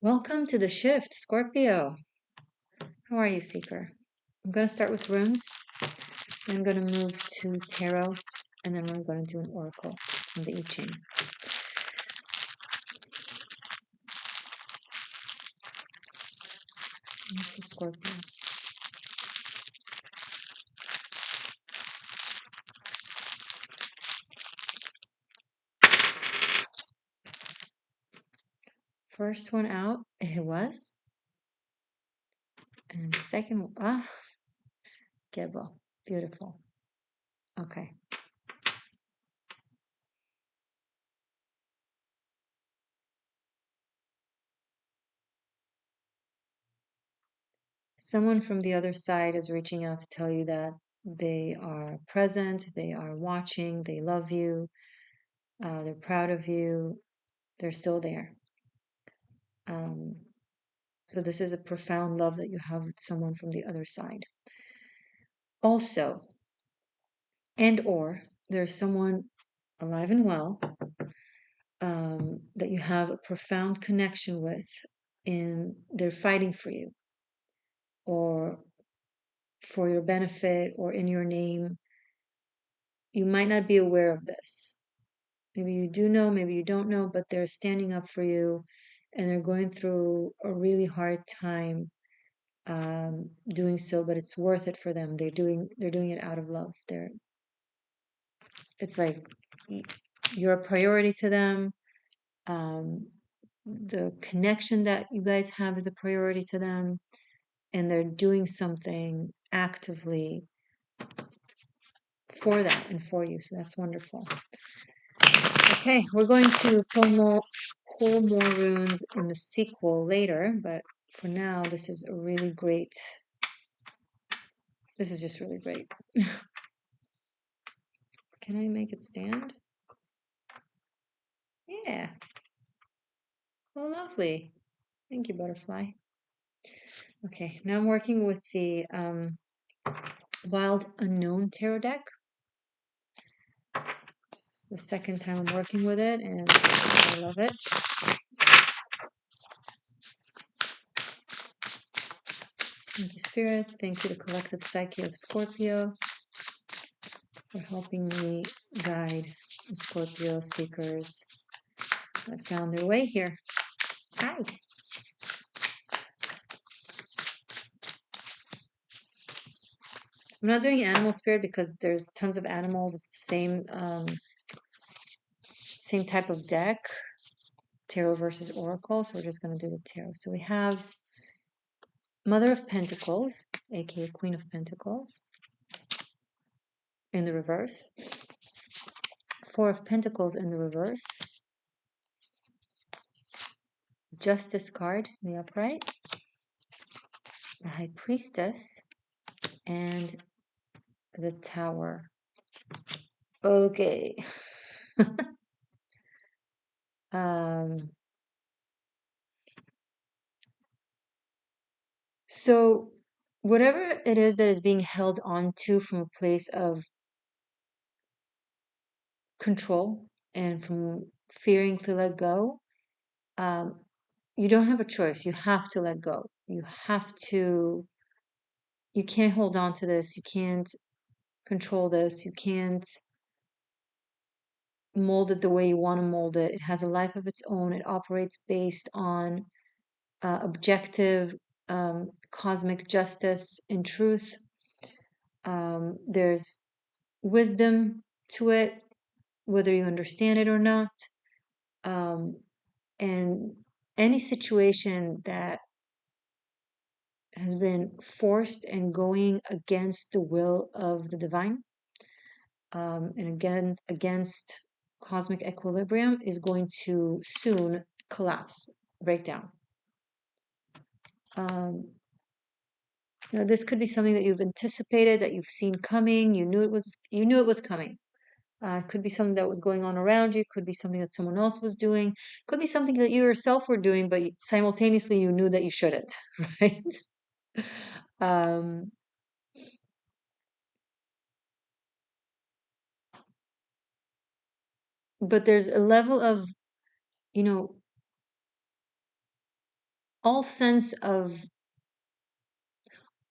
Welcome to the shift, Scorpio. How are you, Seeker? I'm going to start with runes, then I'm going to move to tarot, and then we're going to do an oracle from the I Ching. For Scorpio. First one out, it was. And second one, Gebo. Beautiful. Okay. Someone from the other side is reaching out to tell you that they are present, they are watching, they love you, they're proud of you, they're still there. So this is a profound love that you have with someone from the other side. Also, or there's someone alive and well that you have a profound connection with, and they're fighting for you, or for your benefit, or in your name. You might not be aware of this. Maybe you do know, maybe you don't know, but they're standing up for you, and they're going through a really hard time doing so, but it's worth it for them. They're doing it out of love. It's like you're a priority to them. The connection that you guys have is a priority to them, and they're doing something actively for that and for you. So that's wonderful. Okay, we're going to pull more runes in the sequel later, but for now, this is just really great. Can I make it stand? Yeah. Oh, lovely. Thank you, butterfly. Okay, now I'm working with the Wild Unknown Tarot deck. It's the second time I'm working with it, and I love it. Thank you, Spirit. Thank you, the collective psyche of Scorpio, for helping me guide the Scorpio seekers that found their way here. Hi. I'm not doing animal spirit because there's tons of animals. It's the same type of deck, tarot versus oracle. So we're just going to do the tarot. So we have Mother of Pentacles, aka Queen of Pentacles, in the reverse. Four of Pentacles in the reverse. Justice card in the upright. The High Priestess, and the Tower. Okay. So whatever it is that is being held on to from a place of control and from fearing to let go, you don't have a choice. You have to let go. You can't hold on to this. You can't control this. You can't mold it the way you want to mold it. It has a life of its own. It operates based on objective cosmic justice and truth. There's wisdom to it, whether you understand it or not. And any situation that has been forced and going against the will of the divine, and again against cosmic equilibrium, is going to soon collapse, break down. This could be something that you've anticipated, that you've seen coming. You knew it was coming. It could be something that was going on around you. Could be something that someone else was doing. Could be something that you yourself were doing, but simultaneously you knew that you shouldn't, right? But there's a level of, all sense of,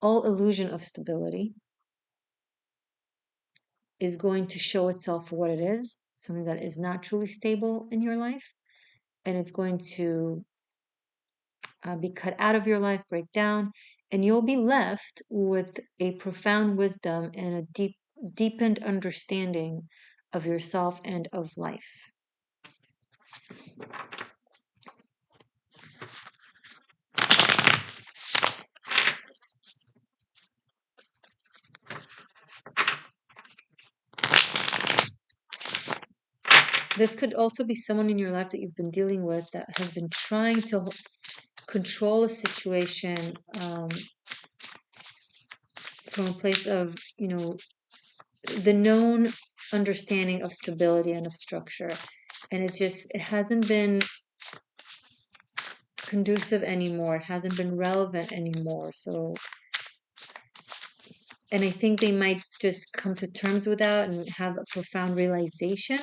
all illusion of stability is going to show itself for what it is, something that is not truly stable in your life, and it's going to be cut out of your life, break down, and you'll be left with a profound wisdom and a deepened understanding of yourself and of life. This could also be someone in your life that you've been dealing with that has been trying to control a situation from a place of, the known understanding of stability and of structure. And it hasn't been conducive anymore. It hasn't been relevant anymore. And I think they might just come to terms with that and have a profound realization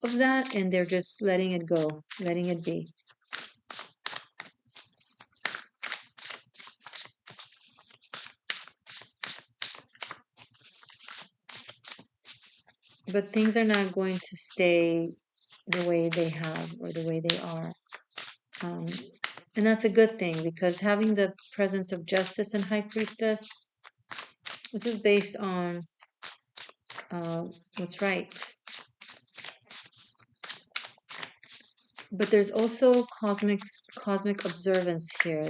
of that, and they're just letting it go, letting it be. But things are not going to stay the way they have or the way they are. And that's a good thing, because having the presence of justice and high priestess, this is based on what's right. But there's also cosmic observance here.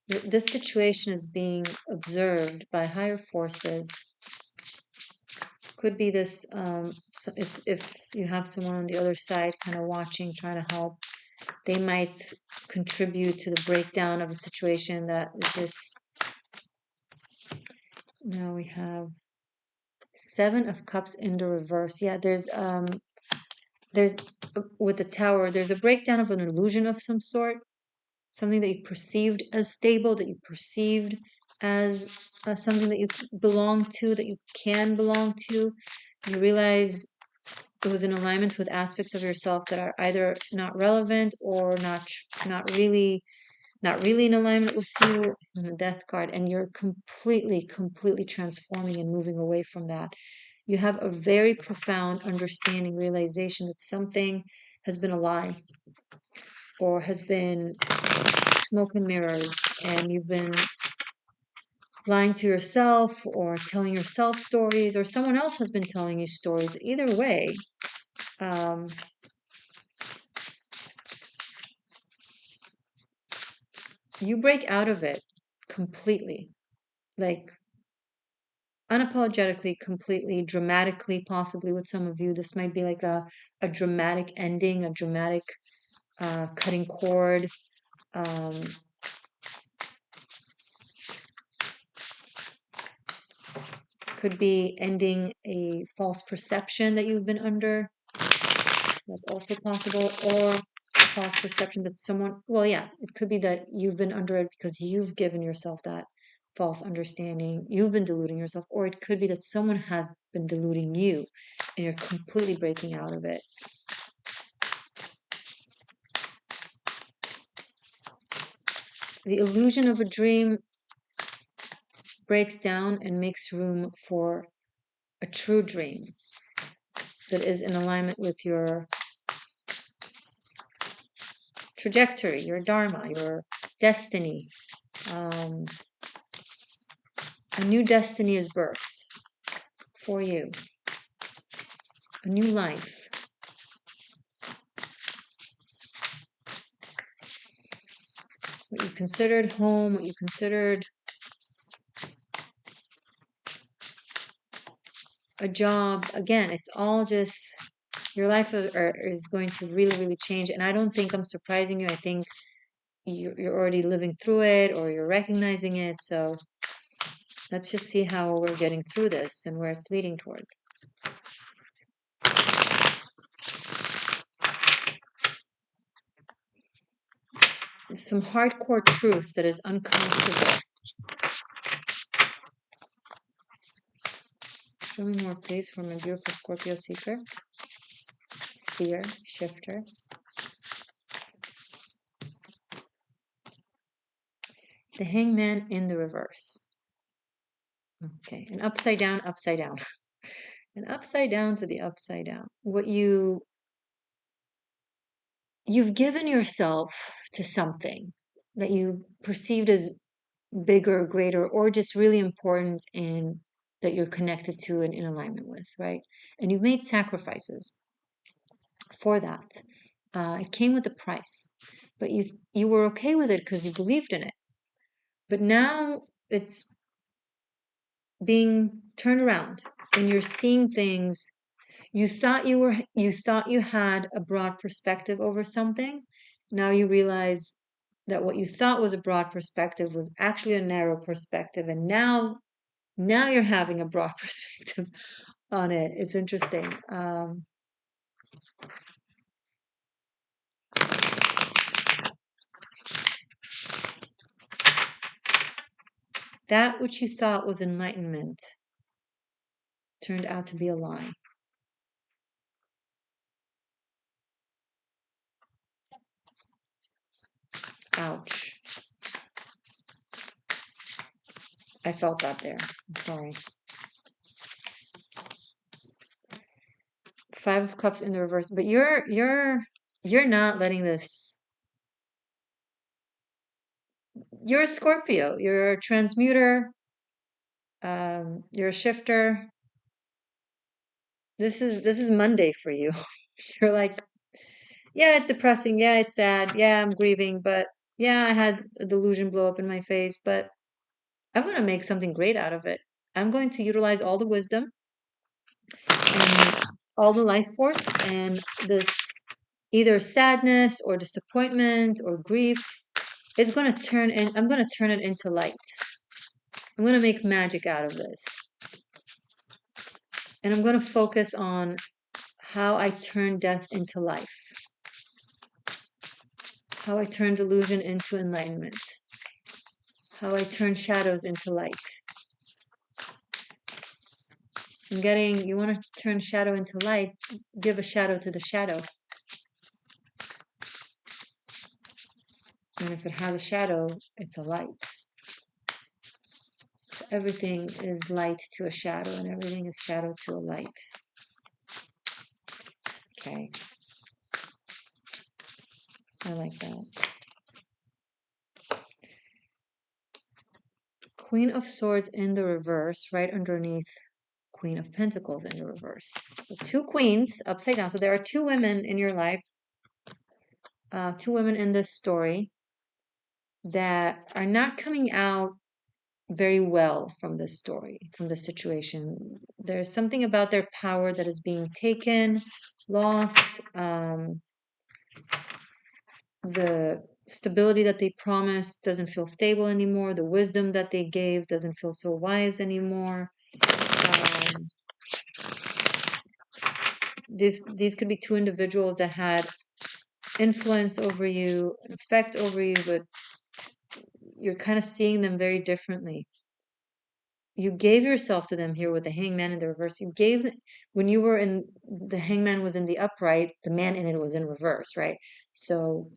This situation is being observed by higher forces. Could be this, if you have someone on the other side kind of watching, trying to help, they might contribute to the breakdown of a situation that is just. Now we have Seven of Cups in the reverse. Yeah, there's with the Tower, there's a breakdown of an illusion of some sort, something that you perceived as stable, that you perceived as something that you belong to, that you can belong to. You realize it was in alignment with aspects of yourself that are either not relevant or not really in alignment with you in the Death card, and you're completely transforming and moving away from that. You have a very profound understanding, realization that something has been a lie or has been smoke and mirrors, and you've been lying to yourself or telling yourself stories, or someone else has been telling you stories. Either way, you break out of it completely, like unapologetically, completely, dramatically. Possibly with some of you, this might be like a dramatic ending, a dramatic cutting cord. Could be ending a false perception that you've been under. That's also possible. Or a false perception that someone, well, yeah, it could be that you've been under it because you've given yourself that false understanding. You've been deluding yourself. Or it could be that someone has been deluding you and you're completely breaking out of it. The illusion of a dream breaks down and makes room for a true dream that is in alignment with your trajectory, your dharma, your destiny. A new destiny is birthed for you. A new life. What you considered home, what you considered a job, again, it's all just, your life is going to really change. And I don't think I'm surprising you. I think you're already living through it, or you're recognizing it. So let's just see how we're getting through this and where it's leading toward. Some hardcore truth that is uncomfortable. Show me more, please, for my beautiful Scorpio seeker, seer, shifter. the Hangman in the reverse. Okay, and upside down, upside down. And upside down to the upside down. What you've given yourself to something that you perceived as bigger, greater, or just really important and that you're connected to and in alignment with, right? And you've made sacrifices for that. It came with a price, but you were okay with it because you believed in it. But now it's being turned around, and you're seeing things. You thought you had a broad perspective over something. Now you realize that what you thought was a broad perspective was actually a narrow perspective, and now you're having a broad perspective on it. It's interesting. That which you thought was enlightenment turned out to be a lie. Ouch. I felt that there. I'm sorry. Five of Cups in the reverse, but you're not letting this. You're a Scorpio. You're a transmuter. You're a shifter. This is Monday for you. You're like, yeah, it's depressing. Yeah, it's sad. Yeah, I'm grieving, but yeah, I had a delusion blow up in my face, but I'm going to make something great out of it. I'm going to utilize all the wisdom and all the life force and this either sadness or disappointment or grief is going to I'm going to turn it into light. I'm going to make magic out of this. And I'm going to focus on how I turn death into life, how I turn delusion into enlightenment, how I turn shadows into light. You want to turn shadow into light, give a shadow to the shadow. And if it has a shadow, it's a light. So everything is light to a shadow, and everything is shadow to a light. Okay. I like that. Queen of Swords in the reverse, right underneath Queen of Pentacles in the reverse. So two queens upside down. So there are two women in your life, two women in this story that are not coming out very well from this story, from this situation. There's something about their power that is being taken, lost. The stability that they promised doesn't feel stable anymore. The wisdom that they gave doesn't feel so wise anymore. These could be two individuals that had influence over you, effect over you, but you're kind of seeing them very differently. You gave yourself to them here with the Hangman in the reverse. When you were in, the Hangman was in the upright, the man in it was in reverse, right? So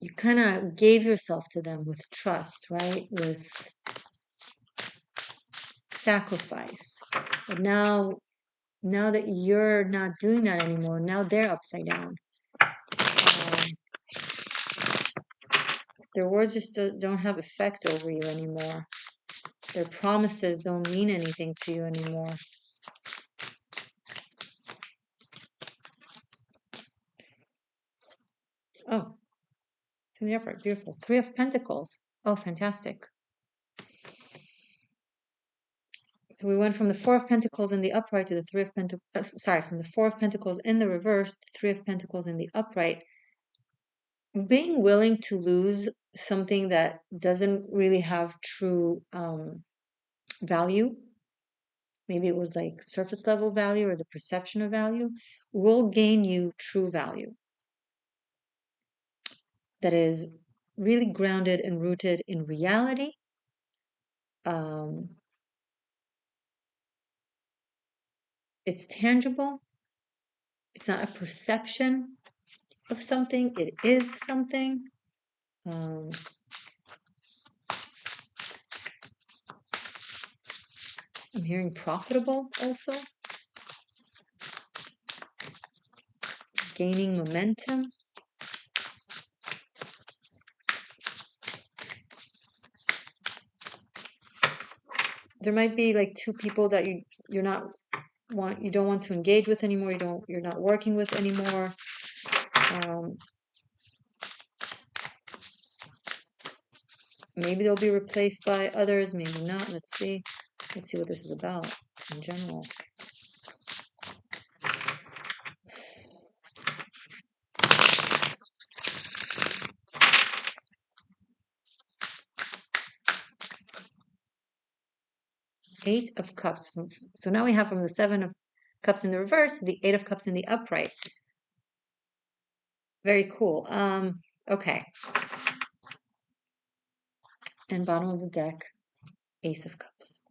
you kind of gave yourself to them with trust, right? With sacrifice. But now that you're not doing that anymore, now they're upside down. Their words just don't have effect over you anymore. Their promises don't mean anything to you anymore. Oh, it's in the upright. Beautiful. Three of Pentacles. Oh, fantastic. So we went from the Four of Pentacles in the upright to the Three of Pentacles. From the Four of Pentacles in the reverse to Three of Pentacles in the upright. Being willing to lose something that doesn't really have true value, maybe it was like surface level value or the perception of value, will gain you true value that is really grounded and rooted in reality. It's tangible. It's not a perception of something. It is something. I'm hearing profitable also. Gaining momentum. There might be like two people that you don't want to engage with anymore. You're not working with anymore. Maybe they'll be replaced by others, maybe not. Let's see what this is about in general. Eight of Cups. So now we have from the Seven of Cups in the reverse, the Eight of Cups in the upright. Very cool. Okay. And bottom of the deck, Ace of Cups.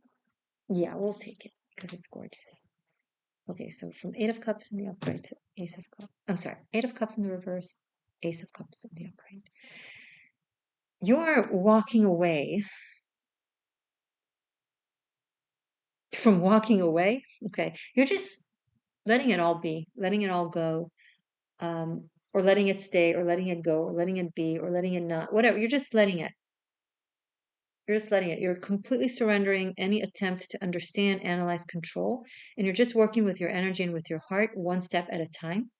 Yeah, we'll take it because it's gorgeous. Okay, so from Eight of Cups in the upright to Ace of Cups. I'm sorry, Eight of Cups in the reverse, Ace of Cups in the upright. You're walking away from walking away. Okay, you're just letting it all be, letting it all go, or letting it stay, or letting it go, or letting it be, or letting it not, whatever. You're just letting it. You're just letting it. You're completely surrendering any attempt to understand, analyze, control, and you're just working with your energy and with your heart one step at a time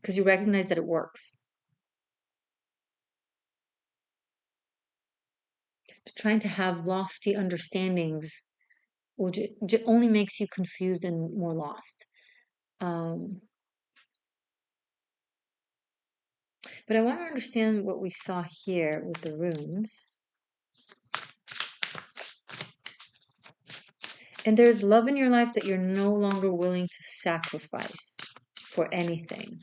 because you recognize that it works. Trying to have lofty understandings only makes you confused and more lost. But I want to understand what we saw here with the runes. And there's love in your life that you're no longer willing to sacrifice for anything.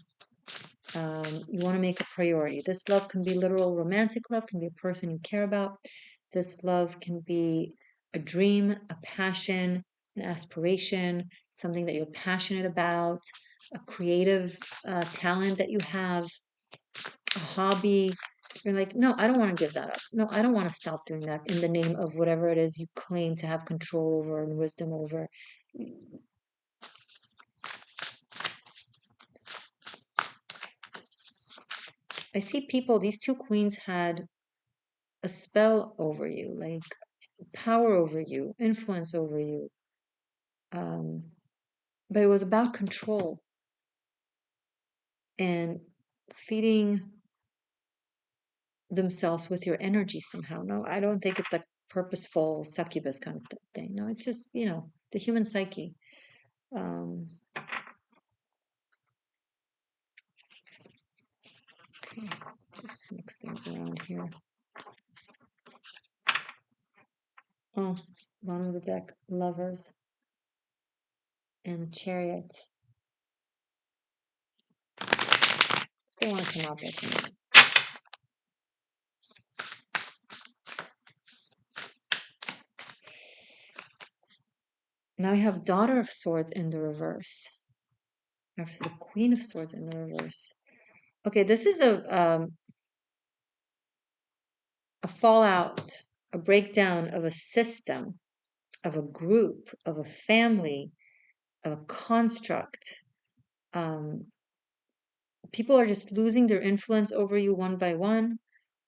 You want to make a priority. This love can be literal romantic love, can be a person you care about. This love can be a dream, a passion, an aspiration, something that you're passionate about, a creative talent that you have, a hobby. You're like, no, I don't want to give that up. No, I don't want to stop doing that in the name of whatever it is you claim to have control over and wisdom over. I see people, these two queens had a spell over you, like power over you, influence over you. But it was about control and feeding themselves with your energy somehow. No, I don't think it's like purposeful succubus kind of thing. No, it's just, the human psyche. Okay, just mix things around here. Oh, bottom of the deck, Lovers and the Chariot. They want to come out with. Now we have Daughter of Swords in the reverse. After the Queen of Swords in the reverse. Okay, this is a fallout, a breakdown of a system, of a group, of a family, of a construct. People are just losing their influence over you one by one,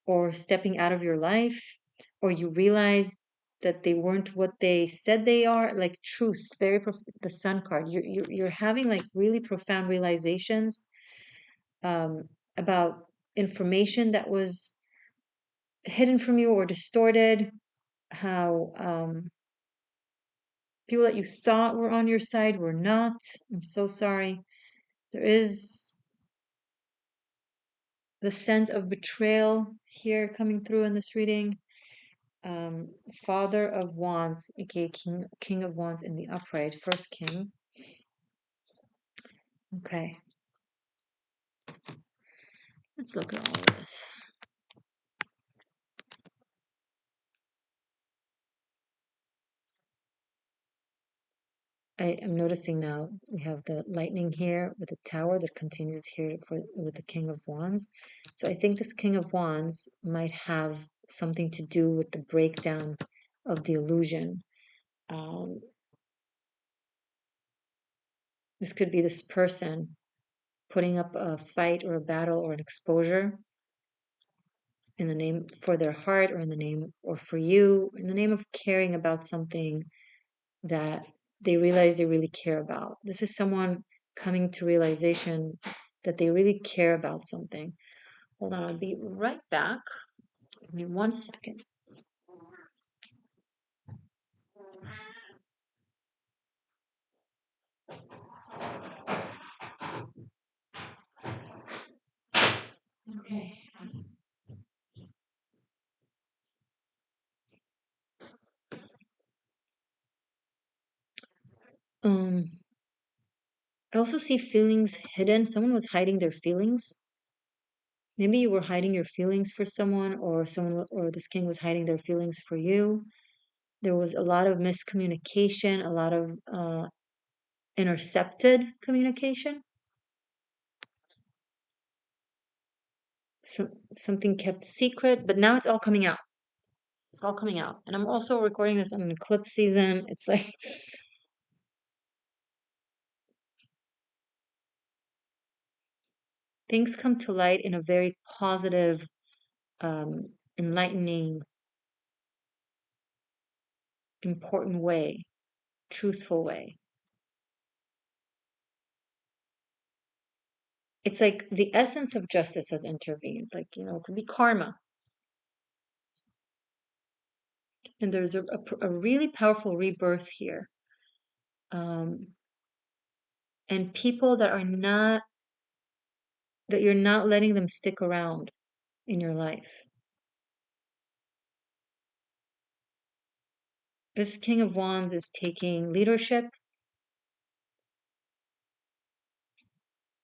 or stepping out of your life, or you realize that they weren't what they said they are. Like truth, the Sun card. You're having like really profound realizations about information that was hidden from you or distorted. How people that you thought were on your side were not. I'm so sorry. There is the scent of betrayal here coming through in this reading. Father of Wands, aka King of Wands in the upright, first king. Okay. Let's look at all of this. I am noticing now we have the lightning here with the tower that continues here with the King of Wands. So I think this King of Wands might have something to do with the breakdown of the illusion. This could be this person putting up a fight or a battle or an exposure in the name for their heart or in the name or for you, in the name of caring about something that they realize they really care about. This is someone coming to realization that they really care about something. Hold on, I'll be right back. Give me 1 second. Okay. Um, I also see feelings hidden. Someone was hiding their feelings. Maybe you were hiding your feelings for someone, or or this king was hiding their feelings for you. There was a lot of miscommunication, a lot of intercepted communication. So, something kept secret, but now it's all coming out. It's all coming out. And I'm also recording this on an eclipse season. It's like things come to light in a very positive, enlightening, important way, truthful way. It's like the essence of justice has intervened. Like, it could be karma. And there's a really powerful rebirth here. Um, and people that you're not letting them stick around in your life. This King of Wands is taking leadership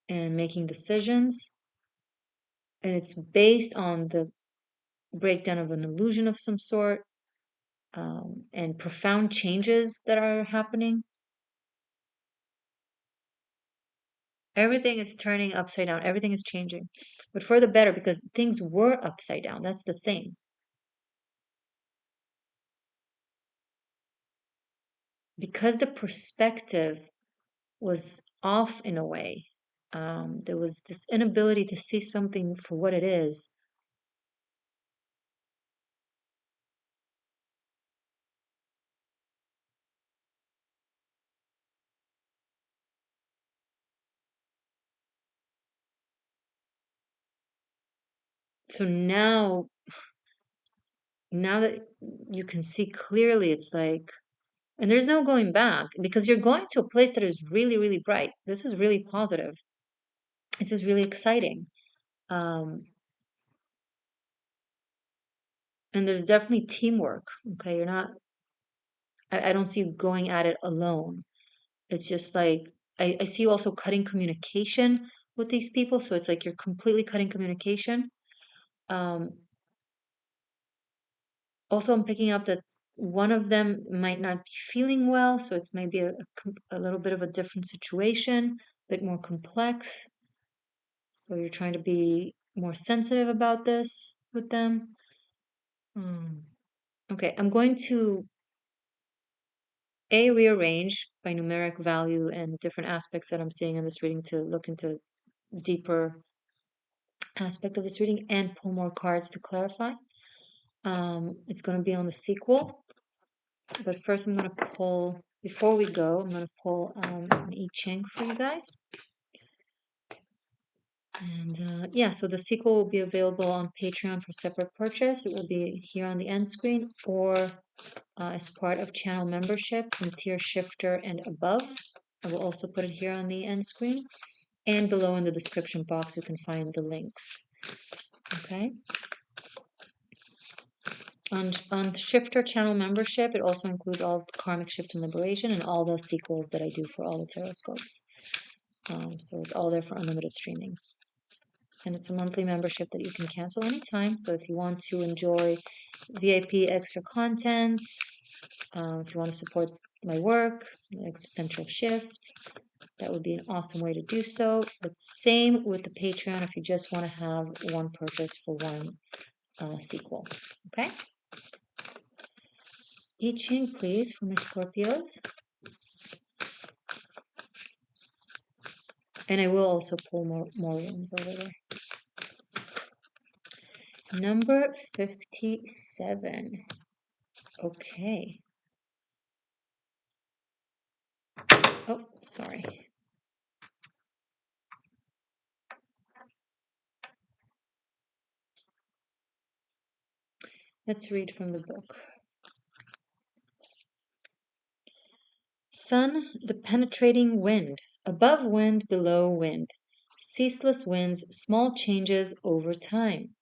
and making decisions. And it's based on the breakdown of an illusion of some sort, and profound changes that are happening. Everything is turning upside down. Everything is changing, but for the better because things were upside down. That's the thing. Because the perspective was off in a way, there was this inability to see something for what it is. So now that you can see clearly, it's like, and there's no going back because you're going to a place that is really, really bright. This is really positive. This is really exciting. Um, and there's definitely teamwork. Okay. I don't see you going at it alone. It's just like, I see you also cutting communication with these people. So it's like you're completely cutting communication. Um, Also, I'm picking up that one of them might not be feeling well, so it's maybe a little bit of a different situation, a bit more complex. So you're trying to be more sensitive about this with them. Hmm. Okay, I'm going to rearrange by numeric value and different aspects that I'm seeing in this reading to look into deeper aspect of this reading and pull more cards to clarify. It's going to be on the sequel. But first, I'm going to pull, before we go, I'm going to pull an I Ching for you guys. And yeah, so the sequel will be available on Patreon for separate purchase. It will be here on the end screen or as part of channel membership from tier shifter and above. I will also put it here on the end screen. And below in the description box, you can find the links. Okay. On Shifter channel membership, it also includes all of the Karmic Shift and Liberation and all the sequels that I do for all the tarot scopes. So it's all there for unlimited streaming. And it's a monthly membership that you can cancel anytime. So if you want to enjoy VIP extra content, if you want to support my work, the Existential Shift, that would be an awesome way to do so. But same with the Patreon if you just want to have one purchase for one sequel. Okay? I Ching, please, for my Scorpios. And I will also pull more ones over there. Number 57. Okay. Oh, sorry. Let's read from the book. Sun, the penetrating wind, above wind, below wind, ceaseless winds, small changes over time.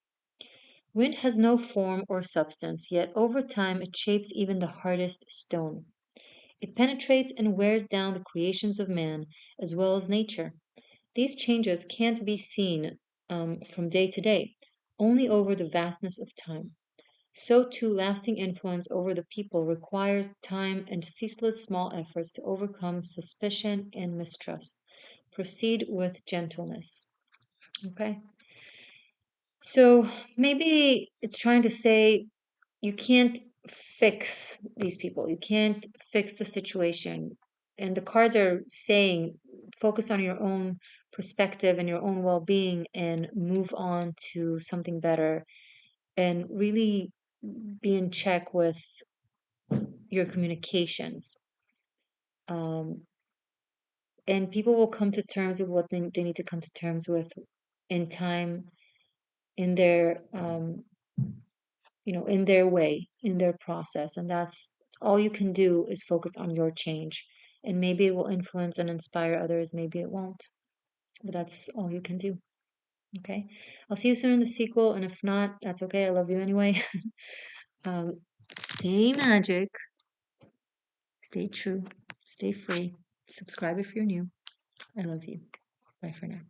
Wind has no form or substance, yet over time it shapes even the hardest stone. It penetrates and wears down the creations of man as well as nature. These changes can't be seen from day to day, only over the vastness of time. So too, lasting influence over the people requires time and ceaseless small efforts to overcome suspicion and mistrust. Proceed with gentleness. Okay? So maybe it's trying to say you can't fix these people, you can't fix the situation. And the cards are saying focus on your own perspective and your own well being and move on to something better and really be in check with your communications. Um, and people will come to terms with what they need to come to terms with in time, in their, in their way, in their process. And that's all you can do is focus on your change. And maybe it will influence and inspire others, maybe it won't. But that's all you can do. Okay. I'll see you soon in the sequel. And if not, that's okay. I love you anyway. um, stay magic. Stay true. Stay free. Subscribe if you're new. I love you. Bye for now.